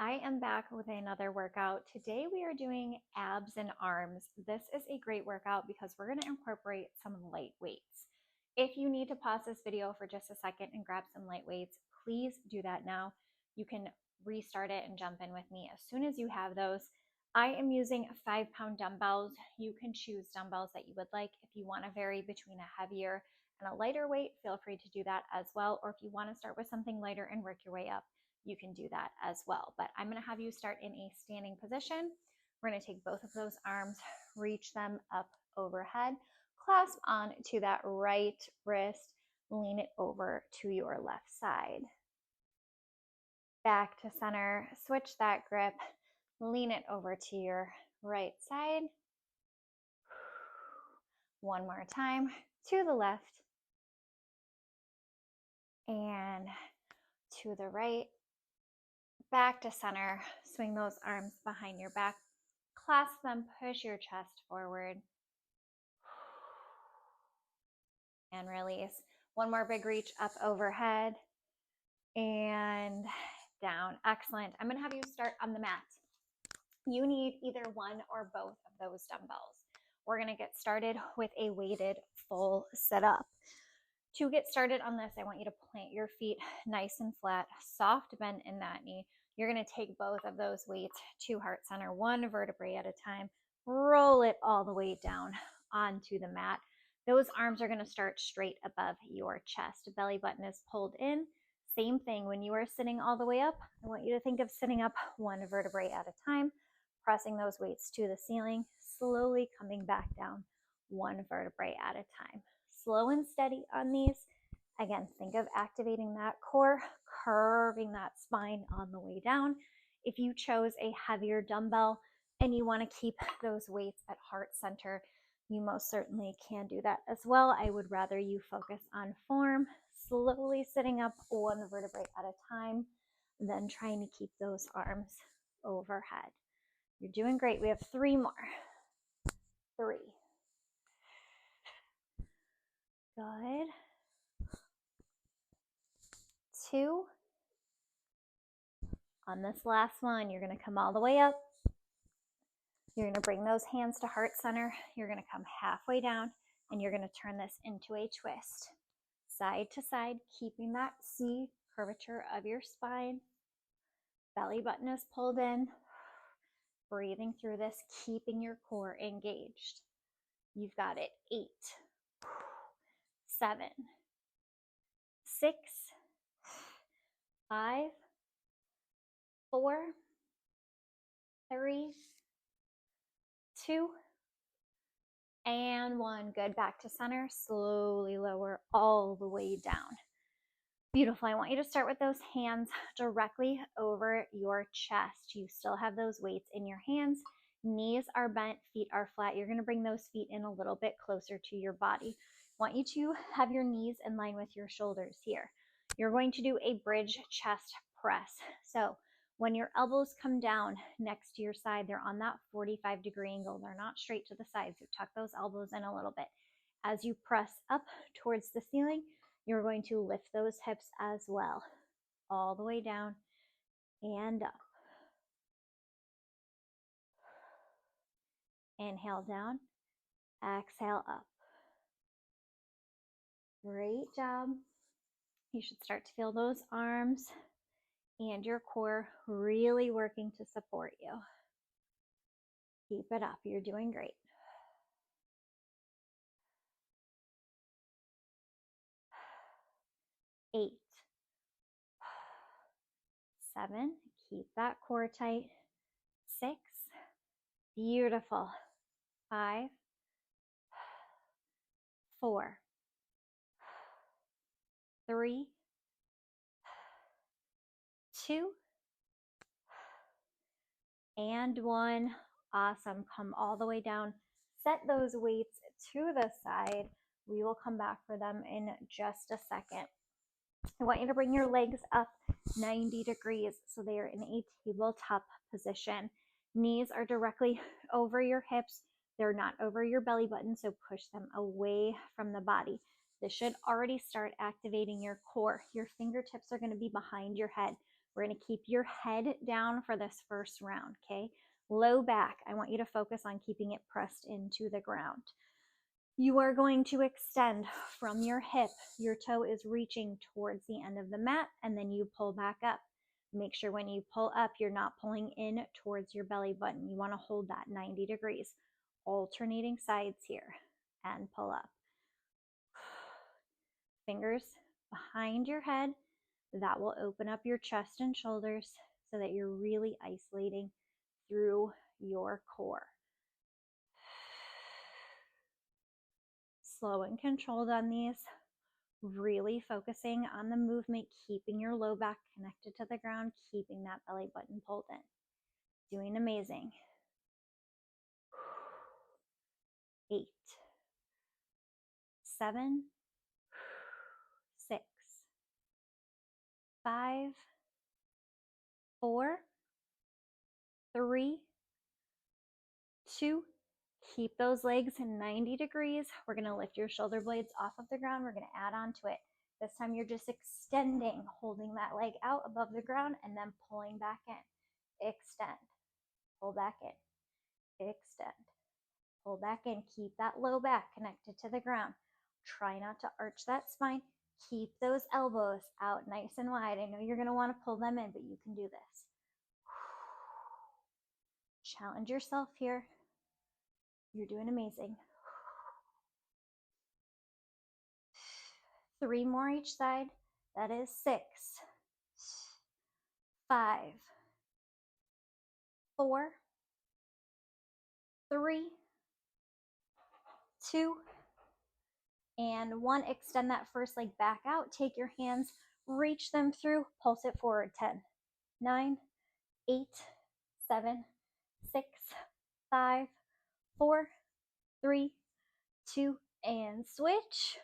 I am back with another workout. Today we are doing abs and arms. This is a great workout because we're going to incorporate some light weights. If you need to pause this video for just a second and grab some light weights, please do that now. You can restart it and jump in with me as soon as you have those. I am using 5-pound dumbbells. You can choose dumbbells that you would like. If you want to vary between a heavier and a lighter weight, feel free to do that as well. Or if you want to start with something lighter and work your way up, you can do that as well. But I'm going to have you start in a standing position. We're going to take both of those arms, reach them up overhead, clasp on to that right wrist, lean it over to your left side. Back to center, switch that grip, lean it over to your right side. One more time, to the left and to the right. Back to center, swing those arms behind your back, clasp them, push your chest forward, and release. One more big reach up overhead and down. Excellent. I'm going to have you start on the mat. You need either one or both of those dumbbells. We're going to get started with a weighted full sit-up. To get started on this, I want you to plant your feet nice and flat, soft bend in that knee. You're going to take both of those weights to heart center, one vertebrae at a time. Roll it all the way down onto the mat. Those arms are going to start straight above your chest. Belly button is pulled in. Same thing when you are sitting all the way up. I want you to think of sitting up one vertebrae at a time, pressing those weights to the ceiling, slowly coming back down one vertebrae at a time. Slow and steady on these. Again, think of activating that core, curving that spine on the way down. If you chose a heavier dumbbell and you want to keep those weights at heart center, you most certainly can do that as well. I would rather you focus on form, slowly sitting up one vertebrae at a time, than trying to keep those arms overhead. You're doing great. We have 3 more. 3. Good. 2. On this last one, you're going to come all the way up. You're going to bring those hands to heart center. You're going to come halfway down, and you're going to turn this into a twist. Side to side, keeping that C curvature of your spine. Belly button is pulled in. Breathing through this, keeping your core engaged. You've got it. 8, 7, 6, 5, 4, 3, 2, and 1. Good. Back to center. Slowly lower all the way down. Beautiful. I want you to start with those hands directly over your chest. You still have those weights in your hands. Knees are bent, feet are flat. You're going to bring those feet in a little bit closer to your body. I want you to have your knees in line with your shoulders here. You're going to do a bridge chest press. So when your elbows come down next to your side, they're on that 45-degree angle. They're not straight to the side, so tuck those elbows in a little bit. As you press up towards the ceiling, you're going to lift those hips as well, all the way down and up. Inhale down, exhale up. Great job. You should start to feel those arms and your core really working to support you. Keep it up. You're doing great. 8, 7, keep that core tight. 6, beautiful. 5, 4, 3, 2, and 1. Awesome. Come all the way down. Set those weights to the side. We will come back for them in just a second. I want you to bring your legs up 90 degrees so they are in a tabletop position. Knees are directly over your hips. They're not over your belly button, so push them away from the body. This should already start activating your core. Your fingertips are going to be behind your head. We're going to keep your head down for this first round, okay? Low back, I want you to focus on keeping it pressed into the ground. You are going to extend from your hip. Your toe is reaching towards the end of the mat, and then you pull back up. Make sure when you pull up, you're not pulling in towards your belly button. You want to hold that 90 degrees. Alternating sides here, and pull up. Fingers behind your head. That will open up your chest and shoulders so that you're really isolating through your core. Slow and controlled on these. Really focusing on the movement, keeping your low back connected to the ground, keeping that belly button pulled in. Doing amazing. 8, 7, 6, 5, 4, 3, 2. Keep those legs 90 degrees. We're going to lift your shoulder blades off of the ground. We're going to add on to it. This time you're just extending, holding that leg out above the ground and then pulling back in. Extend, pull back in, extend, pull back in. Keep that low back connected to the ground. Try not to arch that spine. Keep those elbows out nice and wide. I know you're going to want to pull them in, but you can do this. Challenge yourself here. You're doing amazing. 3 more each side. That is 6, 5, 4, 3, 2, and 1. Extend that first leg back out. Take your hands, reach them through, pulse it forward. 10, 9, 8, 7, 6, 5, 4, 3, 2, and switch.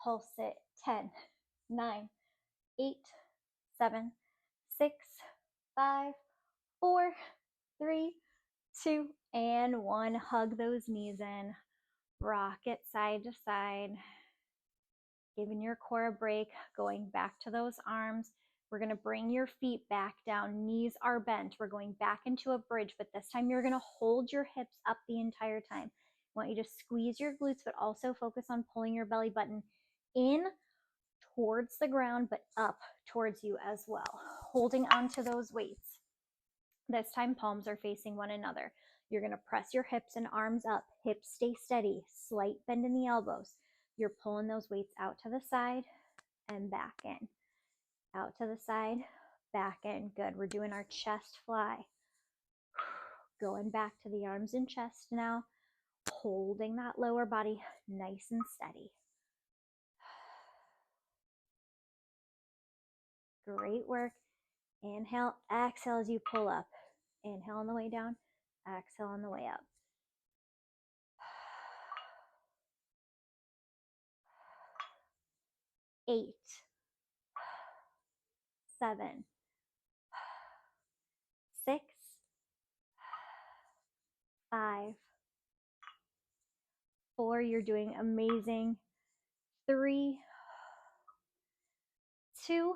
Pulse it. 10, 9, 8, 7, 6, 5, 4, 3, 2, and 1. Hug those knees in. Rock it side to side. Giving your core a break. Going back to those arms. We're going to bring your feet back down. Knees are bent. We're going back into a bridge, but this time you're going to hold your hips up the entire time. I want you to squeeze your glutes, but also focus on pulling your belly button in towards the ground, but up towards you as well. Holding onto those weights. This time palms are facing one another. You're going to press your hips and arms up. Hips stay steady. Slight bend in the elbows. You're pulling those weights out to the side and back in. Out to the side, back in. Good. We're doing our chest fly. Going back to the arms and chest now. Holding that lower body nice and steady. Great work. Inhale, exhale as you pull up. Inhale on the way down, exhale on the way up. Eight, 7, 6, 5, 4. You're doing amazing. 3, 2,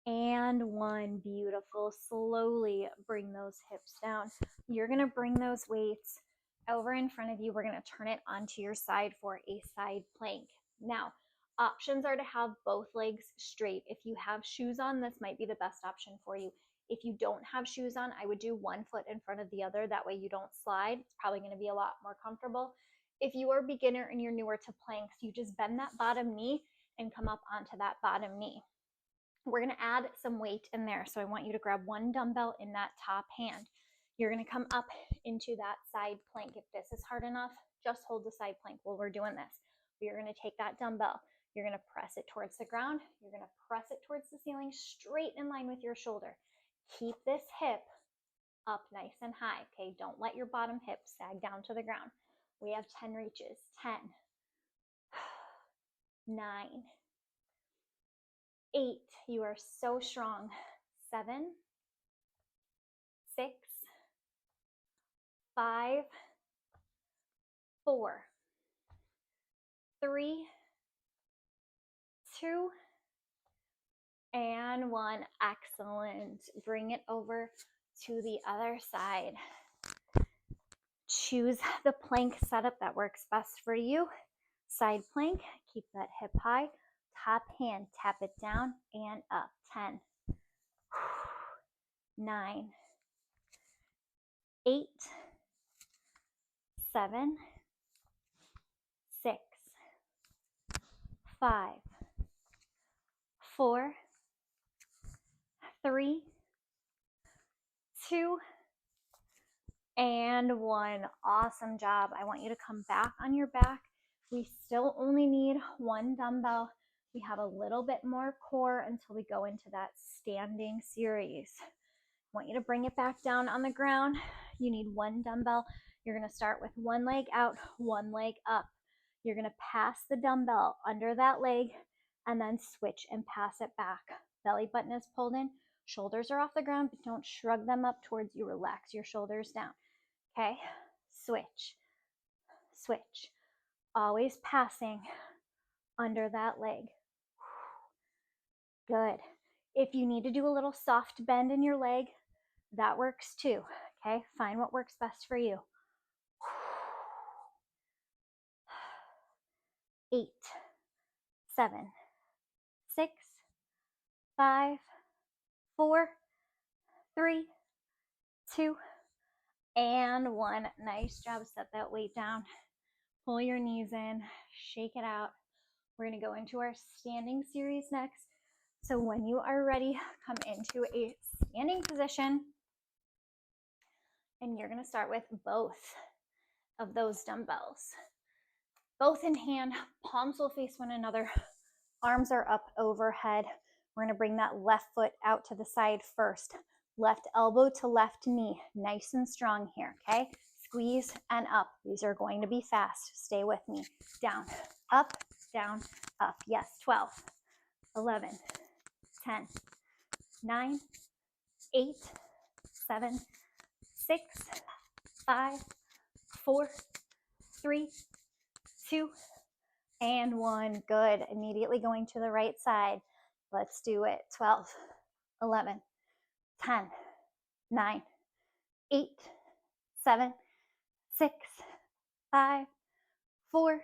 and 1. Beautiful. Slowly bring those hips down. You're going to bring those weights over in front of you. We're going to turn it onto your side for a side plank. Now, options are to have both legs straight. If you have shoes on, this might be the best option for you. If you don't have shoes on, I would do one foot in front of the other. That way you don't slide. It's probably going to be a lot more comfortable. If you are a beginner and you're newer to planks, you just bend that bottom knee and come up onto that bottom knee. We're going to add some weight in there. So I want you to grab one dumbbell in that top hand. You're going to come up into that side plank. If this is hard enough, just hold the side plank while we're doing this. You're going to take that dumbbell. You're going to press it towards the ground. You're going to press it towards the ceiling, straight in line with your shoulder. Keep this hip up nice and high, okay? Don't let your bottom hip sag down to the ground. We have 10 reaches. 10, 9, 8. You are so strong. 7, 6, 5, 4, 3, 2, and one. Excellent. Bring it over to the other side. Choose the plank setup that works best for you. Side plank, keep that hip high. Top hand, tap it down and up. 10, 9, 8, 7, 6, 5, 4, 3, 2, and 1. Awesome job. I want you to come back on your back. We still only need one dumbbell. We have a little bit more core until we go into that standing series. I want you to bring it back down on the ground. You need one dumbbell. You're going to start with one leg out, one leg up. You're going to pass the dumbbell under that leg and then switch and pass it back. Belly button is pulled in. Shoulders are off the ground, but don't shrug them up towards you. Relax your shoulders down. Okay, switch, switch. Always passing under that leg. Good. If you need to do a little soft bend in your leg, that works too. Okay, find what works best for you. 8, 7, 6, 5, 4, 3, 2, and 1. Nice job. Set that weight down. Pull your knees in. Shake it out. We're going to go into our standing series next. So when you are ready, come into a standing position. And you're going to start with both of those dumbbells. Both in hand, palms will face one another. Arms are up overhead. We're going to bring that left foot out to the side first. Left elbow to left knee. Nice and strong here, okay? Squeeze and up. These are going to be fast. Stay with me. Down, up, down, up. Yes, 12, 11, 10, 9, 8, 7, 6, 5, 4, 3, 2, and 1. Good. Immediately going to the right side. Let's do it. 12, 11, 10, 9, 8, 7, 6, 5, 4,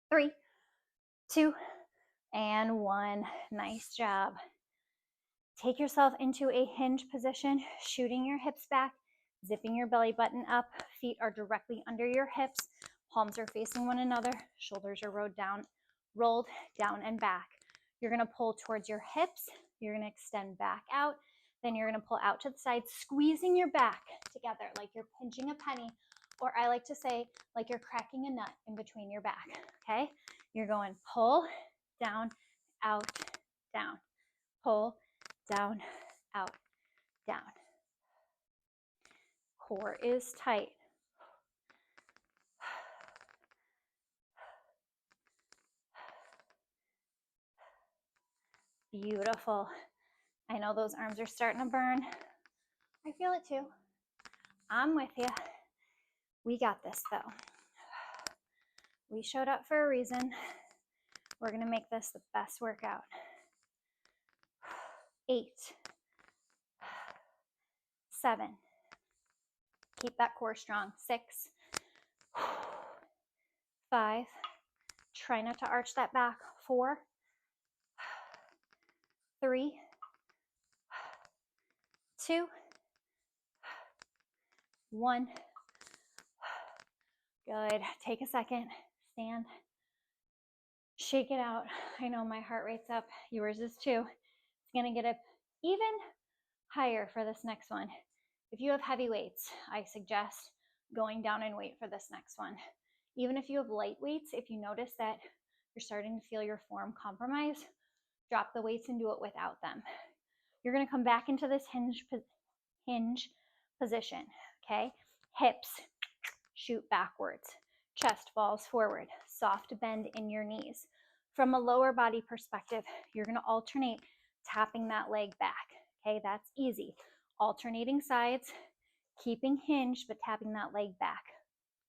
3, 2, and 1. Nice job. Take yourself into a hinge position, shooting your hips back, zipping your belly button up. Feet are directly under your hips. Palms are facing one another. Shoulders are rolled down and back. You're going to pull towards your hips. You're going to extend back out. Then you're going to pull out to the side, squeezing your back together like you're pinching a penny, or I like to say like you're cracking a nut in between your back, okay? You're going pull, down, out, down. Pull, down, out, down. Core is tight. Beautiful. I know those arms are starting to burn. I feel it too. I'm with you. We got this though. We showed up for a reason. We're going to make this the best workout. 8, 7. Keep that core strong. 6, 5. Try not to arch that back. 4, 3, 2, 1. Good. Take a second. Stand. Shake it out. I know my heart rate's up. Yours is too. It's going to get up even higher for this next one. If you have heavy weights, I suggest going down in weight for this next one. Even if you have light weights, if you notice that you're starting to feel your form compromise, drop the weights and do it without them. You're going to come back into this hinge position, okay? Hips shoot backwards. Chest falls forward. Soft bend in your knees. From a lower body perspective, you're going to alternate tapping that leg back, okay? That's easy. Alternating sides, keeping hinged, but tapping that leg back.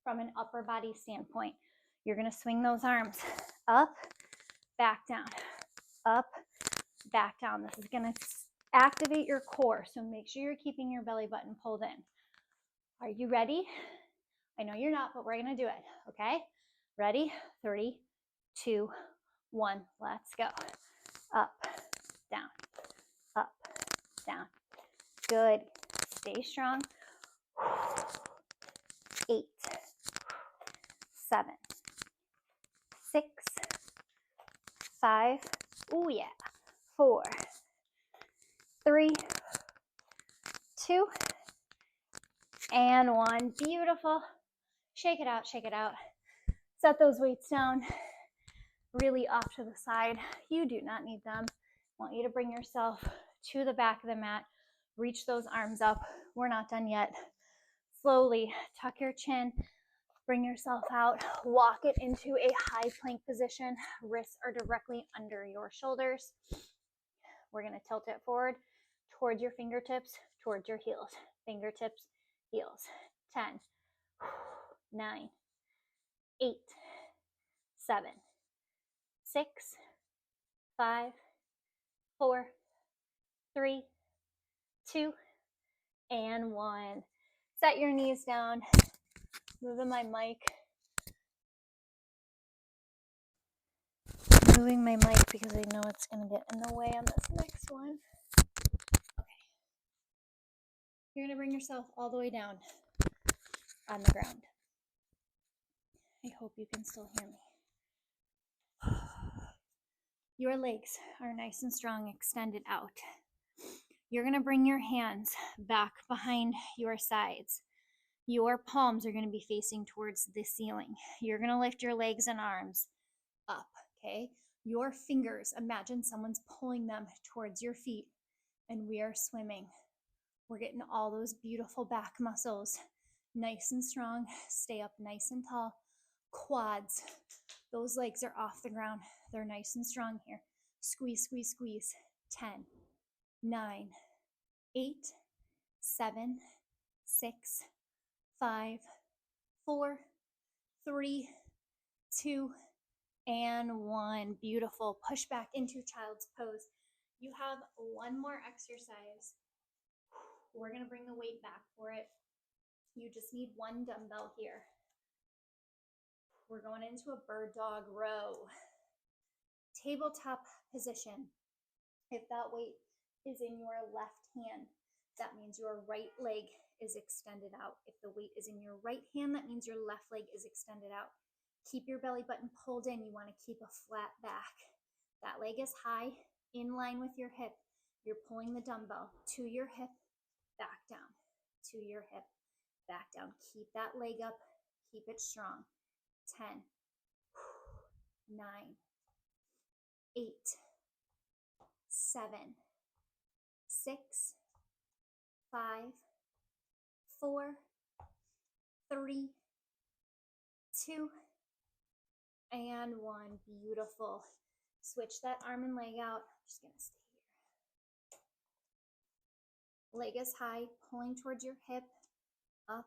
From an upper body standpoint, you're going to swing those arms up, back down, up, back down. This is going to activate your core, so make sure you're keeping your belly button pulled in. Are you ready? I know you're not, but we're going to do it, okay? Ready? 3, 2, 1. Let's go. Up, down, up, down. Good. Stay strong. 8, 7, 6, 5. Oh yeah. 4, 3, 2, and 1. Beautiful. Shake it out, shake it out. Set those weights down really off to the side. You do not need them. I want you to bring yourself to the back of the mat. Reach those arms up. We're not done yet. Slowly tuck your chin. Bring yourself out. Walk it into a high plank position. Wrists are directly under your shoulders. We're going to tilt it forward towards your fingertips, towards your heels. Fingertips, heels. 10, 9, 8, 7, 6, 5, 4, 3, 2, and 1. Set your knees down. Moving my mic. Moving my mic because I know it's going to get in the way on this next one. Okay. You're going to bring yourself all the way down on the ground. I hope you can still hear me. Your legs are nice and strong, extended out. You're going to bring your hands back behind your sides. Your palms are going to be facing towards the ceiling. You're going to lift your legs and arms up, okay? Your fingers, imagine someone's pulling them towards your feet, and we are swimming. We're getting all those beautiful back muscles nice and strong. Stay up nice and tall. Quads, those legs are off the ground. They're nice and strong here. Squeeze, squeeze, squeeze. 10, 9, 8, 7, 6, 5, 4, 3, 2, and 1. Beautiful. Push back into child's pose. You have one more exercise. We're going to bring the weight back for it. You just need one dumbbell here. We're going into a bird dog row. Tabletop position. If that weight is in your left hand, that means your right leg is extended out. If the weight is in your right hand, that means your left leg is extended out. Keep your belly button pulled in. You want to keep a flat back. That leg is high, in line with your hip. You're pulling the dumbbell to your hip, back down, to your hip, back down. Keep that leg up. Keep it strong. 10, 9, 8, 7, 6, 5, 4, 3, 2, and 1. Beautiful. Switch that arm and leg out. I'm just going to stay here. Leg is high, pulling towards your hip, up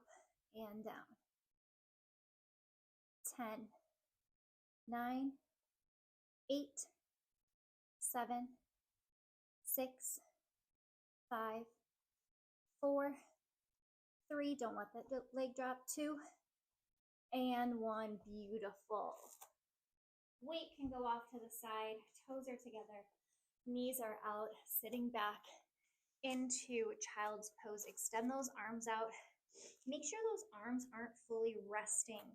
and down. 10, 9, 8, 7, 6, 5, 4, 3. Don't let that leg drop. 2, and 1. Beautiful. Weight can go off to the side. Toes are together. Knees are out. Sitting back into child's pose. Extend those arms out. Make sure those arms aren't fully resting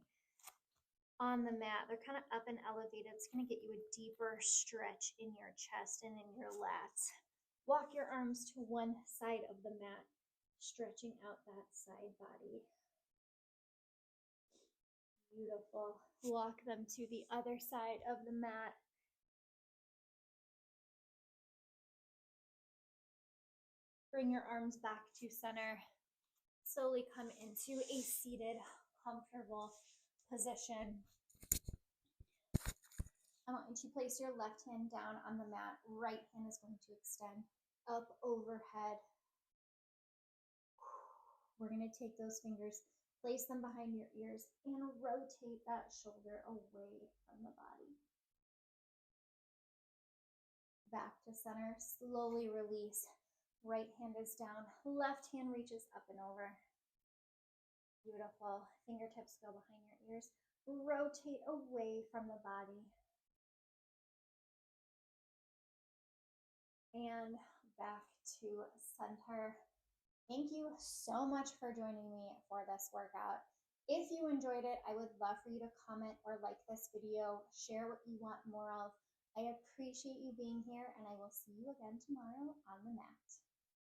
on the mat. They're kind of up and elevated. It's going to get you a deeper stretch in your chest and in your lats. Walk your arms to one side of the mat, stretching out that side body. Beautiful. Walk them to the other side of the mat. Bring your arms back to center. Slowly come into a seated, comfortable position. I want you to place your left hand down on the mat. Right hand is going to extend up overhead. We're going to take those fingers, place them behind your ears, and rotate that shoulder away from the body. back to center. Slowly release. Right hand is down, left hand reaches up and over. Beautiful. Fingertips go behind your ears. Rotate away from the body. And back to center. Thank you so much for joining me for this workout. If you enjoyed it, I would love for you to comment or like this video, share what you want more of. I appreciate you being here, and I will see you again tomorrow on the mat.